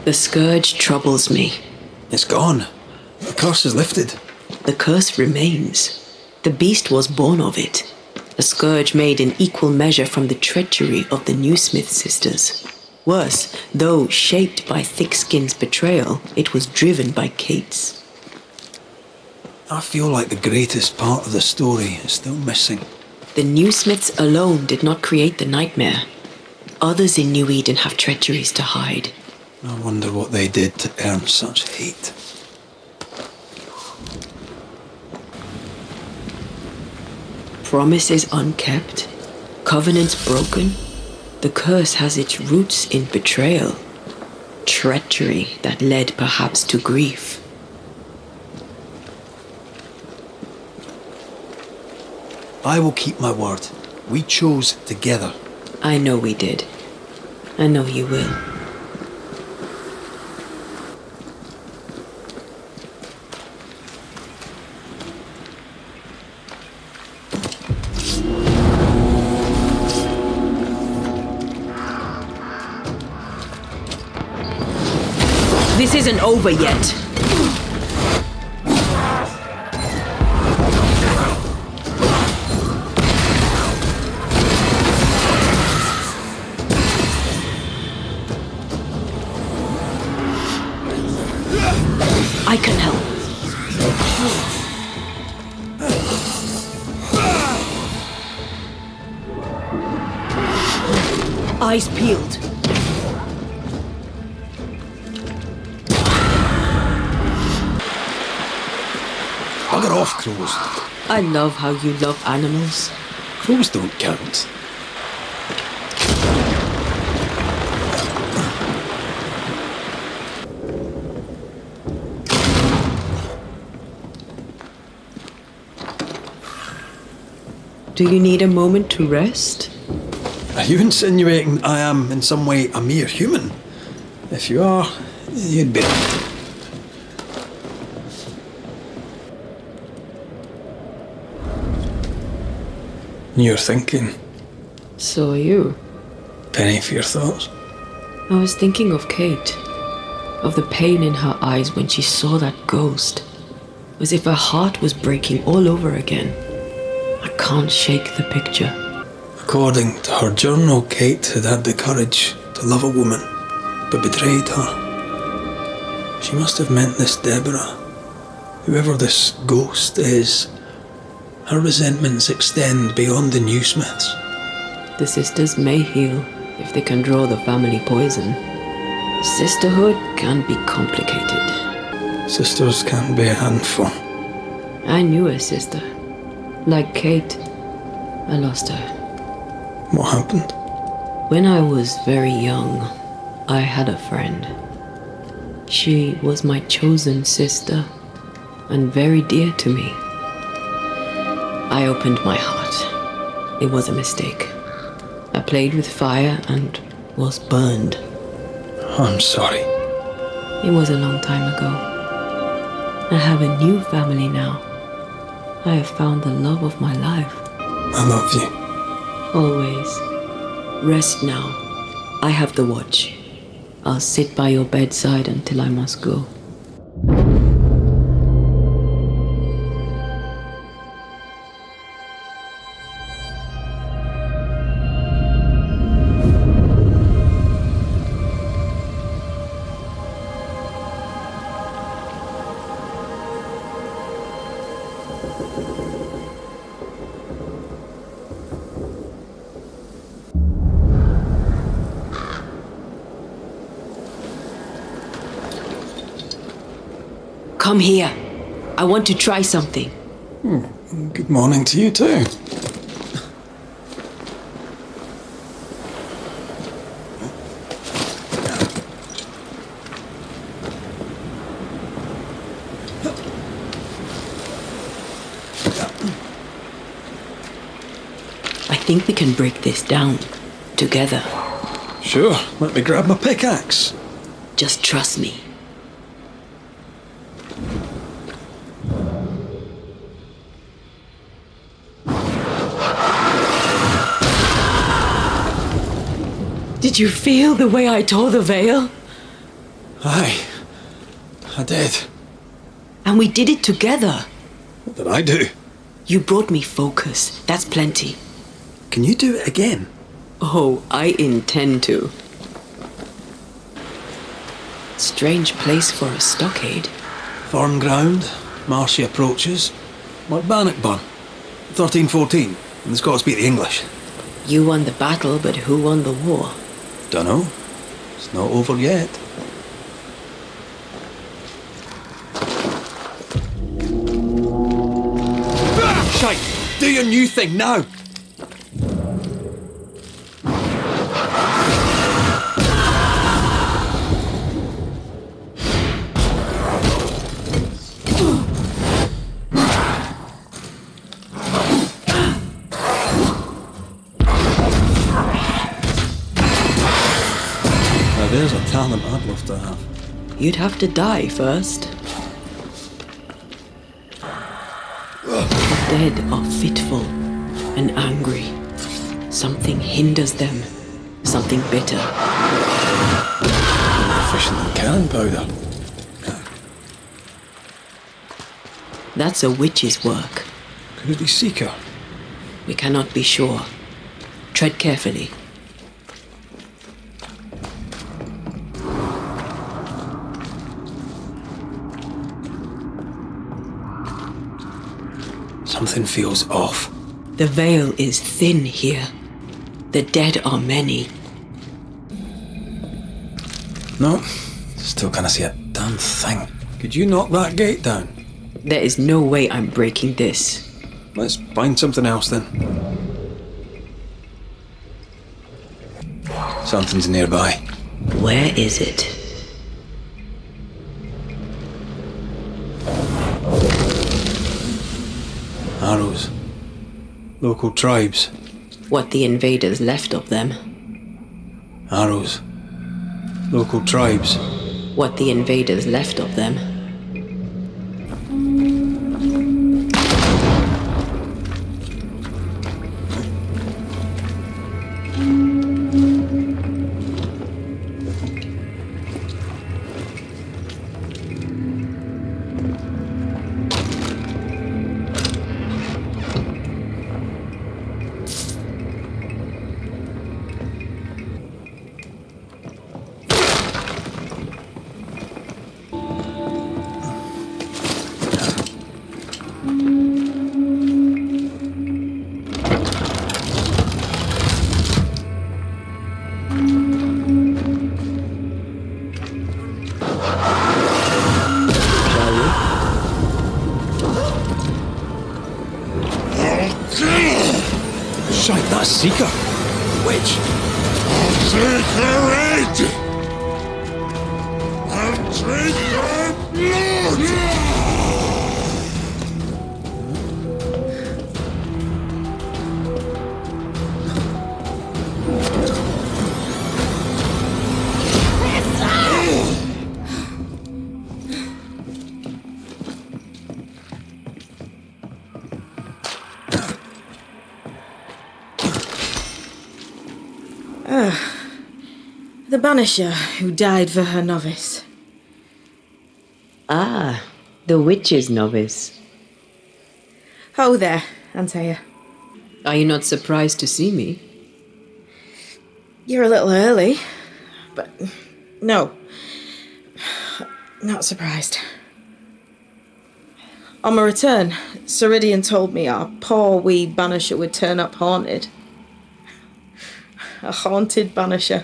The scourge troubles me. It's gone. The curse is lifted. The curse remains. The beast was born of it. A scourge made in equal measure from the treachery of the Newsmith sisters. Worse, though shaped by Thickskin's betrayal, it was driven by Kate's. I feel like the greatest part of the story is still missing. The Newsmiths alone did not create the nightmare. Others in New Eden have treacheries to hide. I wonder what they did to earn such hate. Promises unkept, covenants broken. The curse has its roots in betrayal, treachery that led perhaps to grief. I will keep my word. We chose together. I know we did. I know you will. This isn't over yet. I can help. Eyes peeled. Bugger off, crows. I love how you love animals. Crows don't count. Do you need a moment to rest? Are you insinuating I am in some way a mere human? If you are, you'd be... You're thinking. So are you. Penny for your thoughts. I was thinking of Kate. Of the pain in her eyes when she saw that ghost. As if her heart was breaking all over again. I can't shake the picture. According to her journal, Kate had had the courage to love a woman, but betrayed her. She must have meant this Deborah. Whoever this ghost is, her resentments extend beyond the Newsmiths. The sisters may heal if they can draw the family poison. Sisterhood can be complicated. Sisters can be a handful. I knew a sister. Like Kate, I lost her. What happened? When I was very young, I had a friend. She was my chosen sister and very dear to me. I opened my heart. It was a mistake. I played with fire and was burned. I'm sorry. It was a long time ago. I have a new family now. I have found the love of my life. I love you. Always. Rest now. I have the watch. I'll sit by your bedside until I must go. Come here. I want to try something. Good morning to you too. I think we can break this down. Together. Sure, let me grab my pickaxe. Just trust me. Did you feel the way I tore the veil? Aye, I did. And we did it together. What did I do? You brought me focus. That's plenty. Can you do it again? Oh, I intend to. Strange place for a stockade. Firm ground, marshy approaches, like Bannockburn, 1314, and it's got to speak the English. You won the battle, but who won the war? Dunno. It's not over yet. Shite! Do your new thing now! Now there's a talent I'd love to have. You'd have to die first. The dead are fitful and angry. Something hinders them. Something bitter. More efficient than cannon powder. That's a witch's work. Could it be Seeker? We cannot be sure. Tread carefully. Something feels off. The veil is thin here. The dead are many. No, still can't see a damn thing. Could you knock that gate down? There is no way I'm breaking this. Let's find something else then. Something's nearby. Where is it? Arrows. Local tribes. What the invaders left of them. Arrows. Local tribes. What the invaders left of them. Shite, that's Seeker. Witch. Separate! And drink your blood! The Banisher who died for her novice. Ah, the witch's novice. Ho there, Antea. Are you not surprised to see me? You're a little early, but no, not surprised. On my return, Siridean told me our poor wee Banisher would turn up haunted. A haunted Banisher.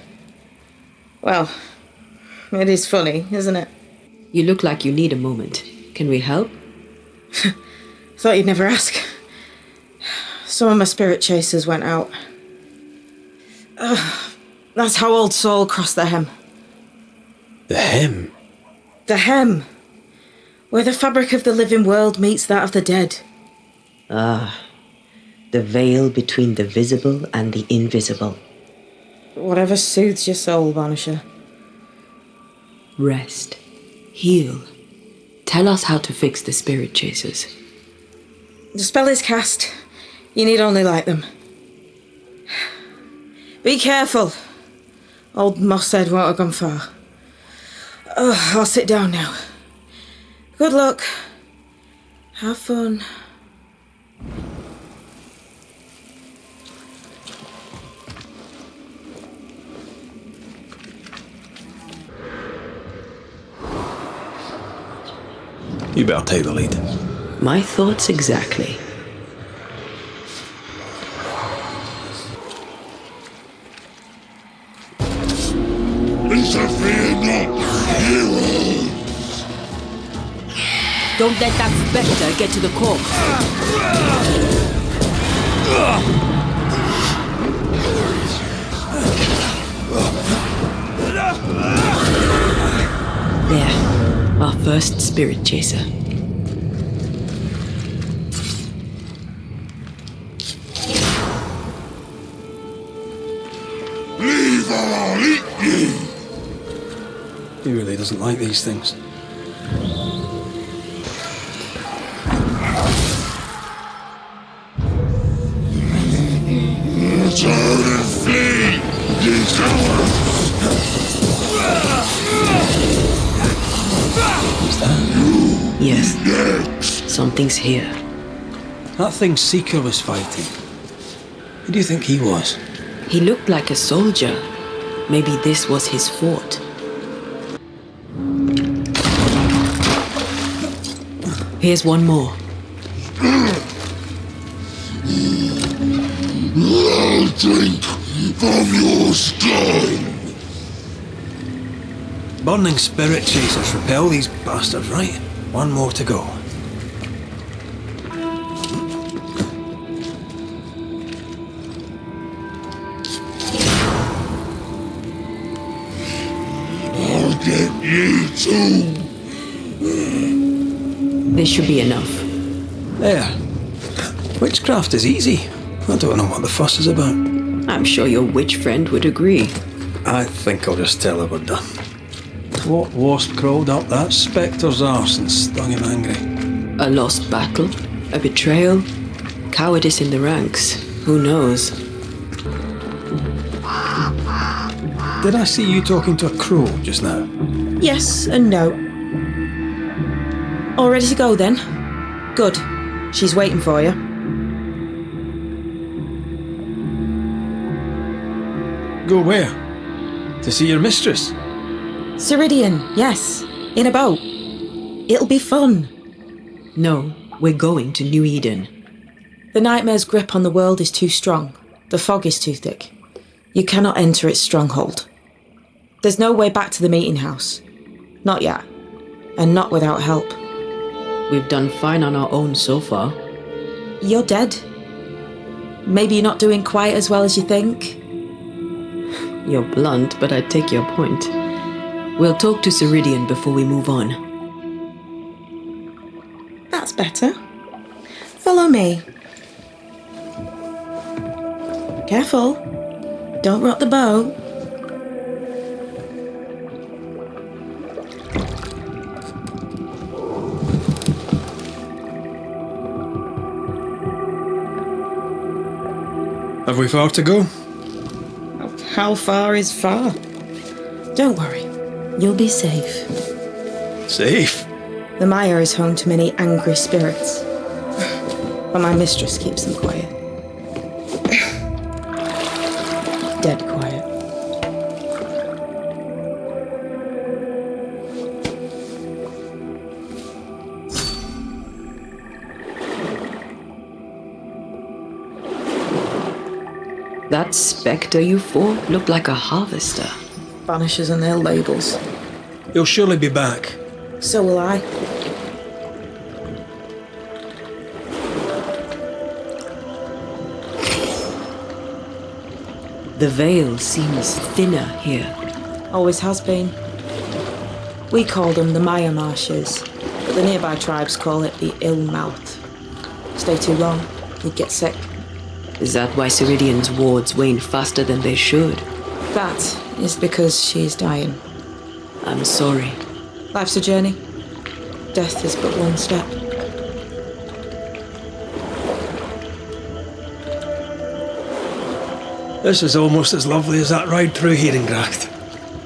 Well, it is funny, isn't it? You look like you need a moment. Can we help? Thought you'd never ask. Some of my spirit chasers went out. That's how old Saul crossed the hem. The hem? The hem. Where the fabric of the living world meets that of the dead. Ah, the veil between the visible and the invisible. Whatever soothes your soul, Banisher. Rest. Heal. Tell us how to fix the spirit chasers. The spell is cast. You need only light them. Be careful. Old Mosshead won't have gone far. I'll sit down now. Good luck. Have fun. You better take the lead. My thoughts exactly. Interfere not, heroes! Don't let that spectre get to the corpse. There, our first spirit chaser. Leave or I'll eat you! He really doesn't like these things. Turn and flee, ye cowards! Is that? Yes, Next! something's here. That thing Seeker was fighting. Who do you think he was? He looked like a soldier. Maybe this was his fort. Here's one more. I'll drink from your skull! Burning spirit chasers repel these bastards, right? One more to go. I'll get you too! This should be enough. There. Witchcraft is easy. I don't know what the fuss is about. I'm sure your witch friend would agree. I think I'll just tell her we're done. What wasp crawled up that spectre's arse and stung him angry? A lost battle? A betrayal? Cowardice in the ranks? Who knows? Did I see you talking to a crow just now? Yes and no. All ready to go then? Good. She's waiting for you. Go where? To see your mistress? Siridean, yes. In a boat. It'll be fun. No, we're going to New Eden. The nightmare's grip on the world is too strong. The fog is too thick. You cannot enter its stronghold. There's no way back to the meeting house. Not yet. And not without help. We've done fine on our own so far. You're dead. Maybe you're not doing quite as well as you think. You're blunt, but I take your point. We'll talk to Siridean before we move on. That's better. Follow me. Careful. Don't rock the boat. Have we far to go? How far is far? Don't worry. You'll be safe. Safe? The mire is home to many angry spirits. But my mistress keeps them quiet. Dead quiet. That spectre you fought looked like a harvester. Banishers and their labels. He'll surely be back. So will I. The veil seems thinner here. Always has been. We call them the Maya Marshes, but the nearby tribes call it the ill mouth. Stay too long, you'd get sick. Is that why Siridean's wards wane faster than they should? That is because she is dying. I'm sorry. Life's a journey. Death is but one step. This is almost as lovely as that ride through Herengracht.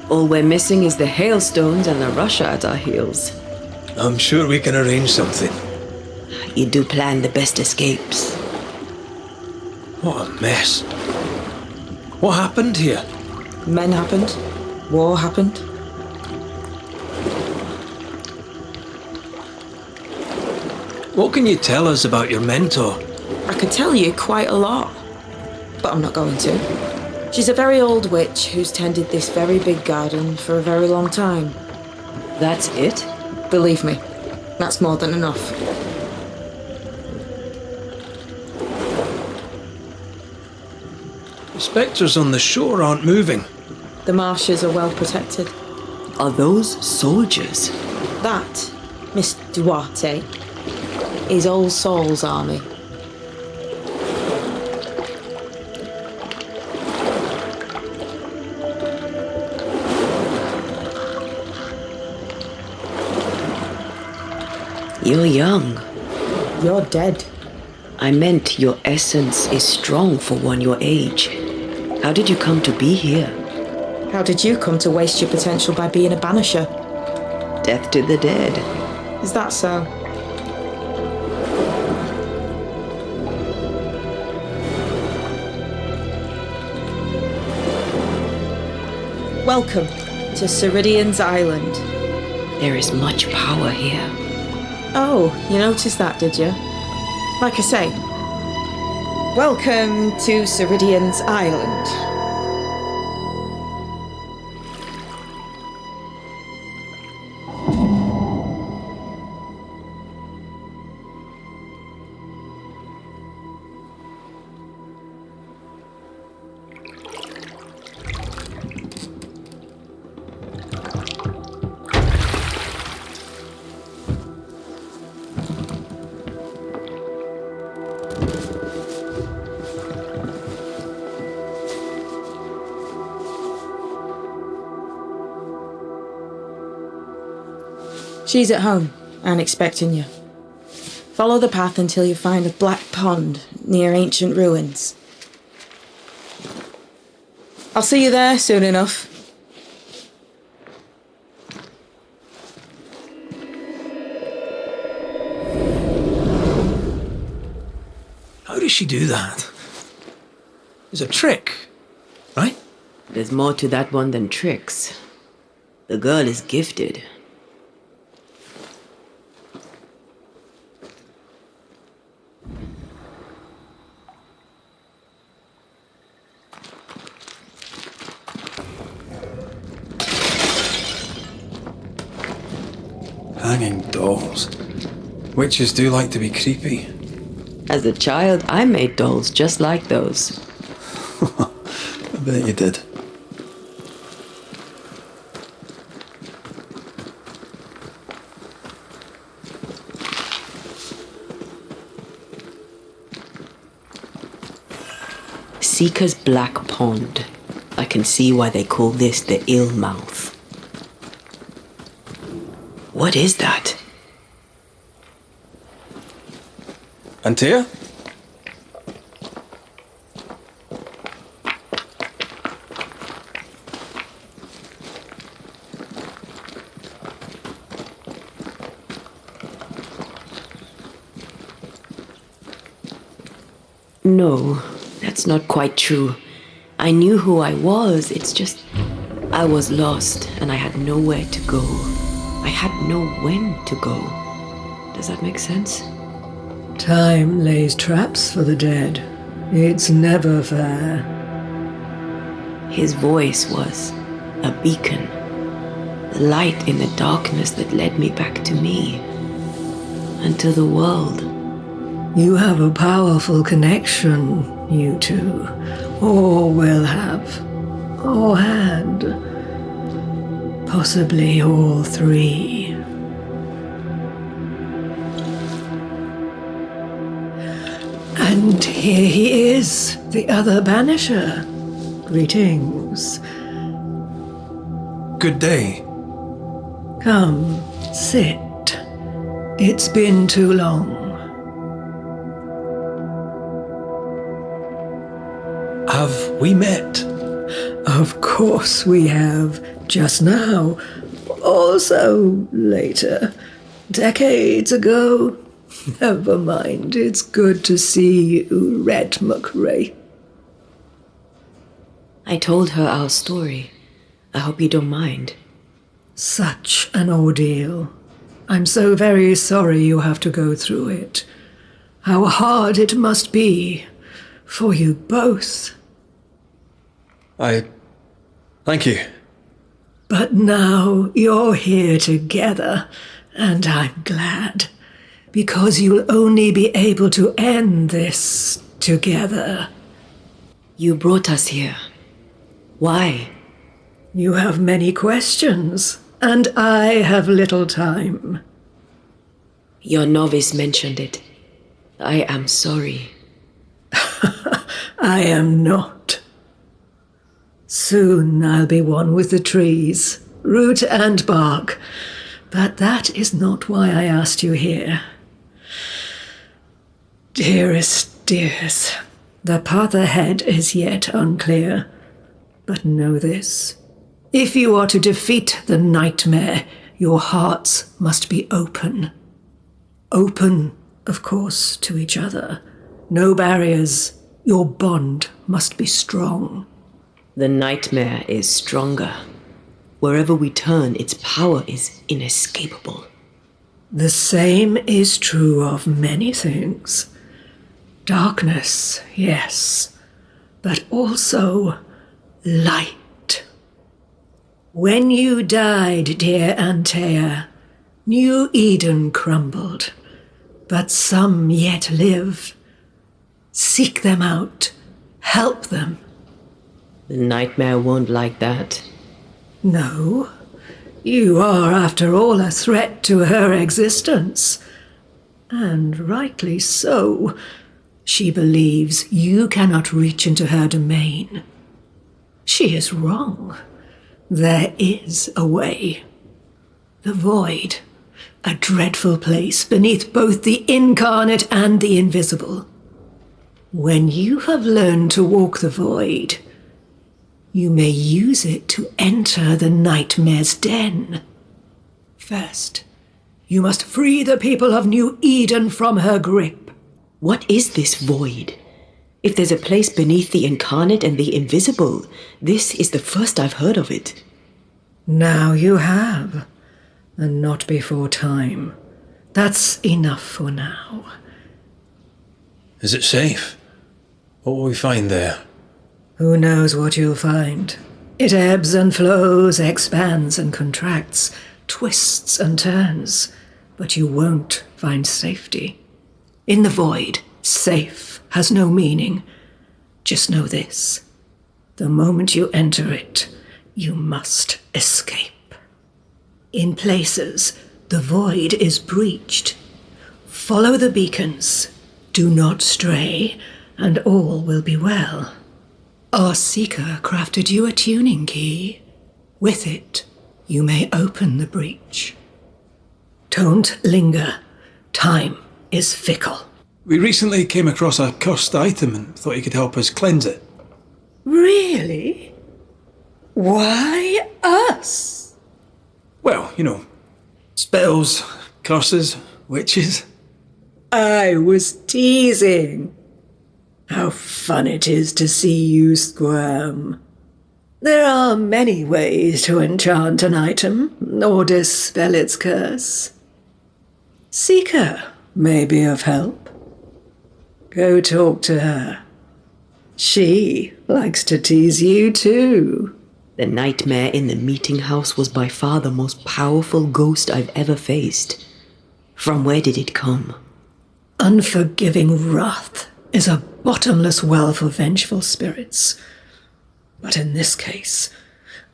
All we're missing is the hailstones and the Russia at our heels. I'm sure we can arrange something. You do plan the best escapes. What a mess. What happened here? Men happened. War happened. What can you tell us about your mentor? I could tell you quite a lot, but I'm not going to. She's a very old witch who's tended this very big garden for a very long time. That's it? Believe me, that's more than enough. The spectres on the shore aren't moving. The marshes are well protected. Are those soldiers? That, Miss Duarte, is All Souls' army. You're young. You're dead. I meant your essence is strong for one your age. How did you come to be here? How did you come to waste your potential by being a banisher? Death to the dead. Is that so? Welcome to Siridean's island. There is much power here. Oh, you noticed that, did you? Like I say, welcome to Siridean's island. She's at home and expecting you. Follow the path until you find a black pond near ancient ruins. I'll see you there soon enough. How does she do that? It's a trick, right? There's more to that one than tricks. The girl is gifted. Hanging dolls. Witches do like to be creepy. As a child, I made dolls just like those. I bet you did. Seeker's Black Pond. I can see why they call this the ill mouth. What is that? Antea? No, that's not quite true. I knew who I was, it's just I was lost and I had nowhere to go. I had no when to go. Does that make sense? Time lays traps for the dead. It's never fair. His voice was a beacon. The light in the darkness that led me back to me. And to the world. You have a powerful connection, you two. Or will have. Or had. Possibly all three. And here he is, the other Banisher. Greetings. Good day. Come, sit. It's been too long. Have we met? Of course we have. not just now, also later, decades ago. Never mind, it's good to see you, Red McRae. I told her our story. I hope you don't mind. Such an ordeal. I'm so very sorry you have to go through it. How hard it must be for you both. Thank you. But now you're here together, and I'm glad, because you'll only be able to end this together. You brought us here. Why? You have many questions, and I have little time. Your novice mentioned it. I am sorry. I am not. Soon I'll be one with the trees, root and bark, but that is not why I asked you here. Dearest dears, the path ahead is yet unclear, but know this. If you are to defeat the nightmare, your hearts must be open. Open, of course, to each other. No barriers. Your bond must be strong. The nightmare is stronger. Wherever we turn, its power is inescapable. The same is true of many things. Darkness, yes, but also light. When you died, dear Antea, New Eden crumbled, but some yet live. Seek them out. Help them. The nightmare won't like that. No, you are, after all, a threat to her existence. And rightly so. She believes you cannot reach into her domain. She is wrong. There is a way. The void, a dreadful place beneath both the incarnate and the invisible. When you have learned to walk the void, you may use it to enter the nightmare's den. First, you must free the people of New Eden from her grip. What is this void? If there's a place beneath the incarnate and the invisible, this is the first I've heard of it. Now you have, and not before time. That's enough for now. Is it safe? What will we find there? Who knows what you'll find? It ebbs and flows, expands and contracts, twists and turns, but you won't find safety. In the void, safe has no meaning. Just know this. The moment you enter it, you must escape. In places, the void is breached. Follow the beacons. Do not stray, and all will be well. Our seeker crafted you a tuning key. With it, you may open the breach. Don't linger. Time is fickle. We recently came across a cursed item and thought you could help us cleanse it. Really? Why us? Well, spells, curses, witches. I was teasing. How fun it is to see you squirm. There are many ways to enchant an item or dispel its curse. Seeker may be of help. Go talk to her. She likes to tease you too. The nightmare in the meeting house was by far the most powerful ghost I've ever faced. From where did it come? Unforgiving wrath is a bottomless well for vengeful spirits. But in this case,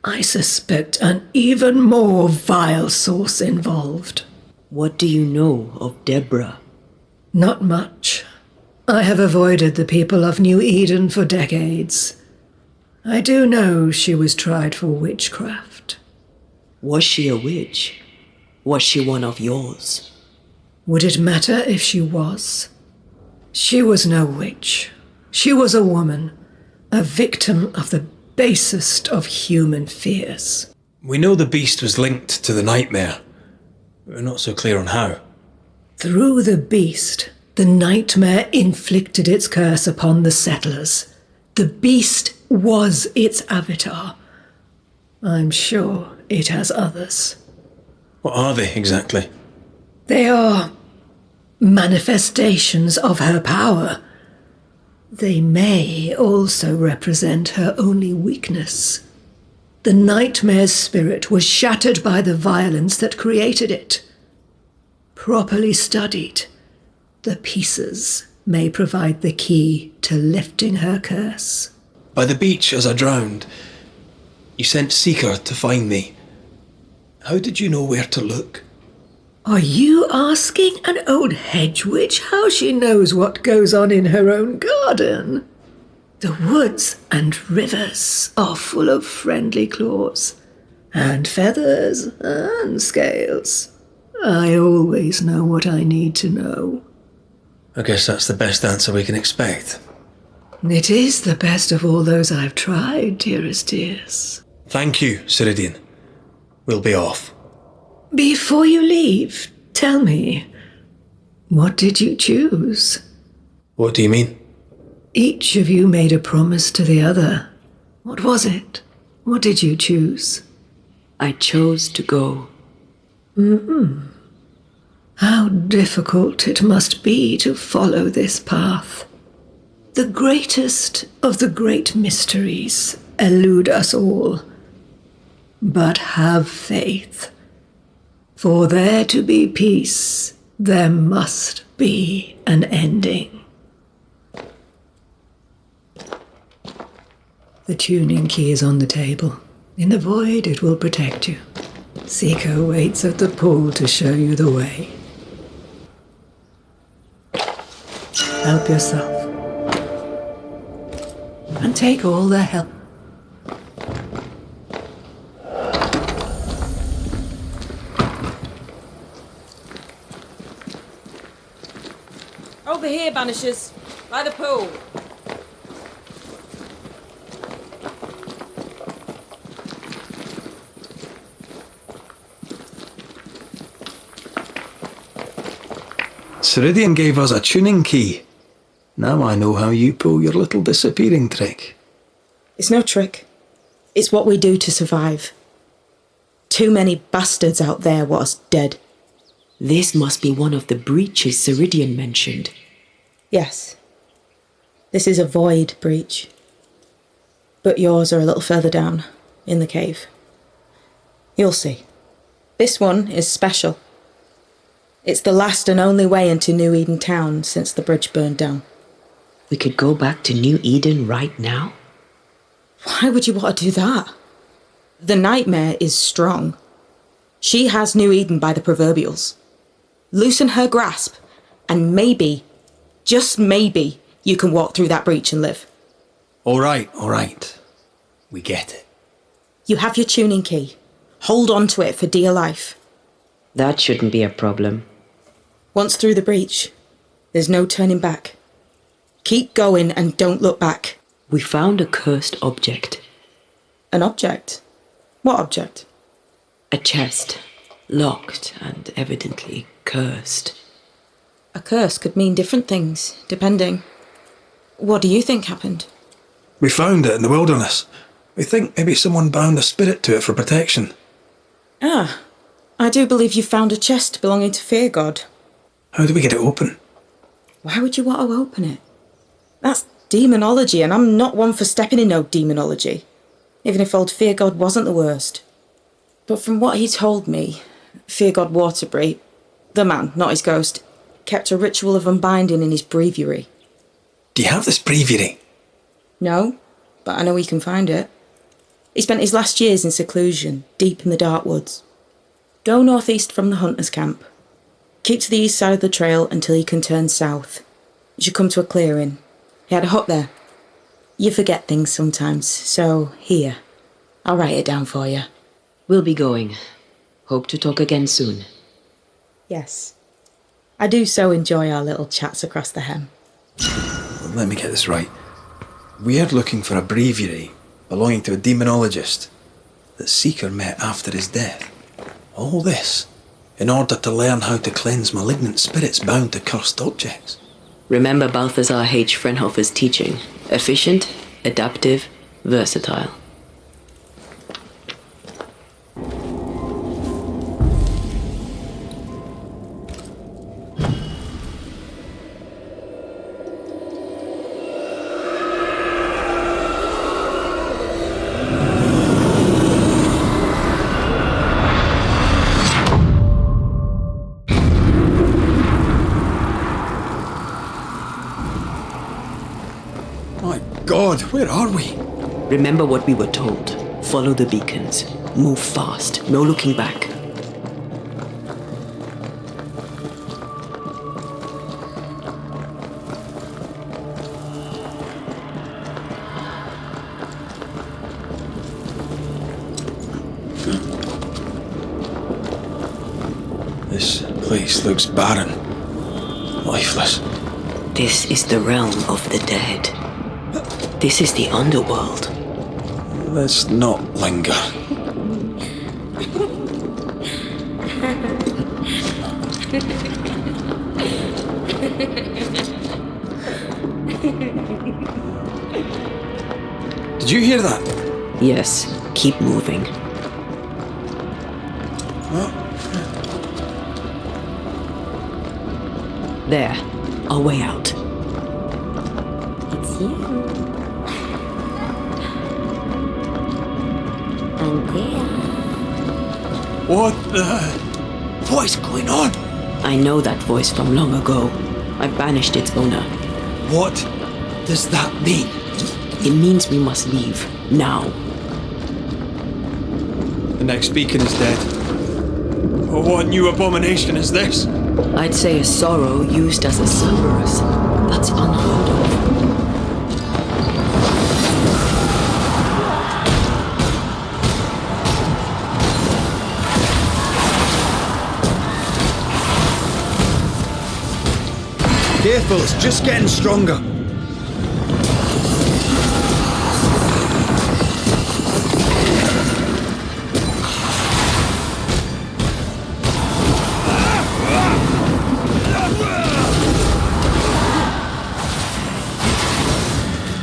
I suspect an even more vile source involved. What do you know of Deborah? Not much. I have avoided the people of New Eden for decades. I do know she was tried for witchcraft. Was she a witch? Was she one of yours? Would it matter if she was? She was no witch. She was a woman, a victim of the basest of human fears. We know the beast was linked to the nightmare. We're not so clear on how. Through the beast, the nightmare inflicted its curse upon the settlers. The beast was its avatar. I'm sure it has others. What are they exactly? They are manifestations of her power. They may also represent her only weakness. The nightmare's spirit was shattered by the violence that created it. Properly studied, the pieces may provide the key to lifting her curse. By the beach as I drowned, you sent Seeker to find me. How did you know where to look? Are you asking an old hedge witch how she knows what goes on in her own garden? The woods and rivers are full of friendly claws, and feathers and scales. I always know what I need to know. I guess that's the best answer we can expect. It is the best of all those I've tried, dearest dears. Thank you, Siridean. We'll be off. Before you leave, tell me, what did you choose? What do you mean? Each of you made a promise to the other. What was it? What did you choose? I chose to go. How difficult it must be to follow this path. The greatest of the great mysteries elude us all. But have faith. For there to be peace, there must be an ending. The tuning key is on the table. In the void, it will protect you. Seeker waits at the pool to show you the way. Help yourself. And take all the help. Over here, Banishers. By the pool. Siridean gave us a tuning key. Now I know how you pull your little disappearing trick. It's no trick. It's what we do to survive. Too many bastards out there was dead. This must be one of the breaches Siridean mentioned. Yes. This is a void breach. But yours are a little further down, in the cave. You'll see. This one is special. It's the last and only way into New Eden town since the bridge burned down. We could go back to New Eden right now? Why would you want to do that? The nightmare is strong. She has New Eden by the proverbials. Loosen her grasp, and maybe, just maybe, you can walk through that breach and live. All right. We get it. You have your tuning key. Hold on to it for dear life. That shouldn't be a problem. Once through the breach, there's no turning back. Keep going and don't look back. We found a cursed object. An object? What object? A chest, locked and evidently cursed. A curse could mean different things, depending. What do you think happened? We found it in the wilderness. We think maybe someone bound a spirit to it for protection. Ah, I do believe you found a chest belonging to Fear God. How do we get it open? Why would you want to open it? That's demonology, and I'm not one for stepping in no demonology, even if old Fear God wasn't the worst. But from what he told me, Fear God Waterbury, the man, not his ghost, kept a ritual of unbinding in his breviary. Do you have this breviary? No, but I know he can find it. He spent his last years in seclusion, deep in the dark woods. Go northeast from the hunter's camp. Keep to the east side of the trail until you can turn south. You should come to a clearing. He had a hut there. You forget things sometimes, so here. I'll write it down for you. We'll be going. Hope to talk again soon. Yes. I do so enjoy our little chats across the hem. Let me get this right. We're looking for a breviary belonging to a demonologist. that Seeker met after his death. All this in order to learn how to cleanse malignant spirits bound to cursed objects. Remember Balthazar H. Frenhofer's teaching. Efficient, adaptive, versatile. My God, where are we? Remember what we were told. Follow the beacons. Move fast. No looking back. This place looks barren, lifeless. This is the realm of the dead. This is the underworld. Let's not linger. Did you hear that? Yes, keep moving. There, our way out. It's you. And there. What is going on? I know that voice from long ago. I banished its owner. What does that mean? It means we must leave, now. The next beacon is dead. Oh, what new abomination is this? I'd say a sorrow used as a Cerberus. That's unheard of. Careful, it's just getting stronger.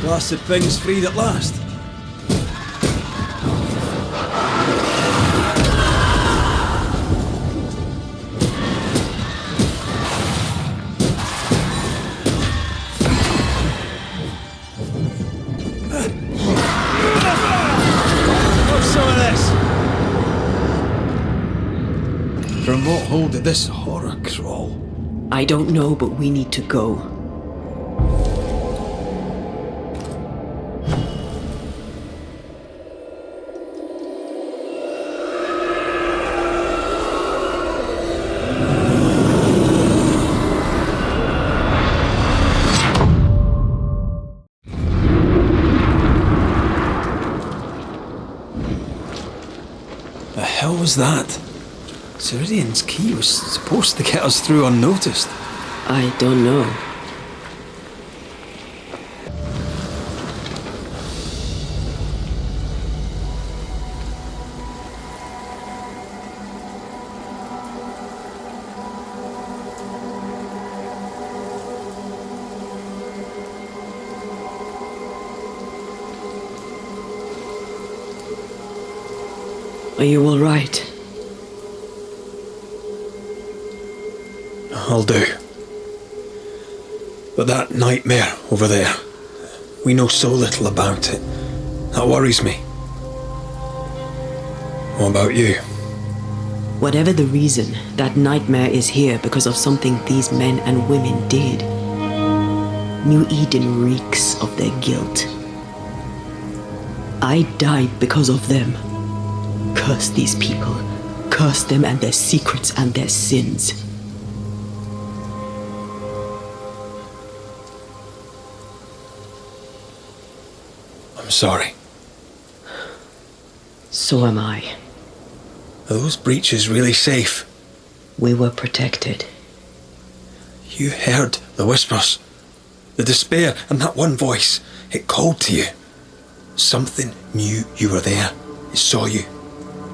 Blasted thing's freed at last. From what hole did this horror crawl? I don't know, but we need to go. The hell was that? Siridean's key was supposed to get us through unnoticed. I don't know. Are you all right? I'll do. But that nightmare over there, we know so little about it. That worries me. What about you? Whatever the reason, that nightmare is here because of something these men and women did. New Eden reeks of their guilt. I died because of them. Curse these people. Curse them and their secrets and their sins. I'm sorry. So am I. Are those breaches really safe? We were protected. You heard the whispers, the despair, and that one voice. It called to you. Something knew you were there. It saw you.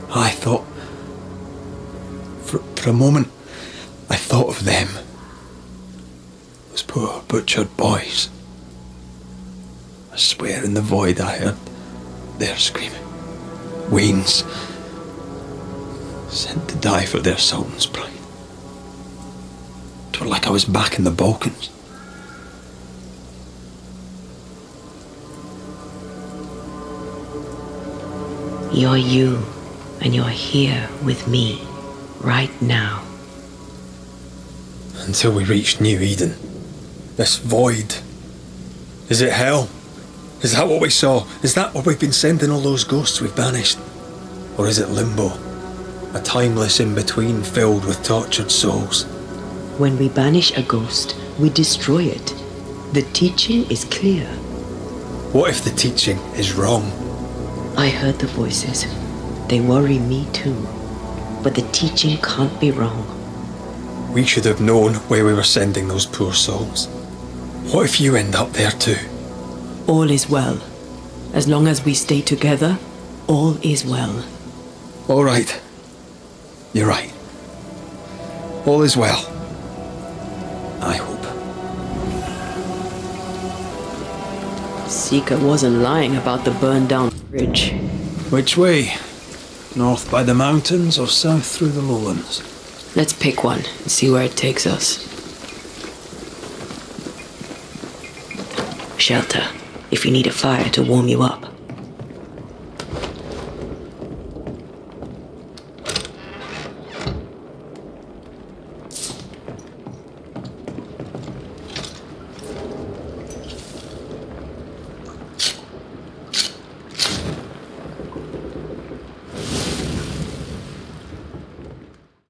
I thought... For a moment, I thought of them. Those poor butchered boys. I swear in the void I heard their screaming. Wains. Sent to die for their Sultan's pride. It were like I was back in the Balkans. You're you, and you're here with me, right now. Until we reach New Eden. This void. Is it hell? Is that what we saw? Is that where we've been sending all those ghosts we've banished? Or is it limbo? A timeless in-between filled with tortured souls? When we banish a ghost, we destroy it. The teaching is clear. What if the teaching is wrong? I heard the voices. They worry me too. But the teaching can't be wrong. We should have known where we were sending those poor souls. What if you end up there too? All is well. As long as we stay together, all is well. All right. You're right. All is well. I hope. Seeker wasn't lying about the burned down bridge. Which way? North by the mountains or south through the lowlands? Let's pick one and see where it takes us. Shelter, if you need a fire to warm you up.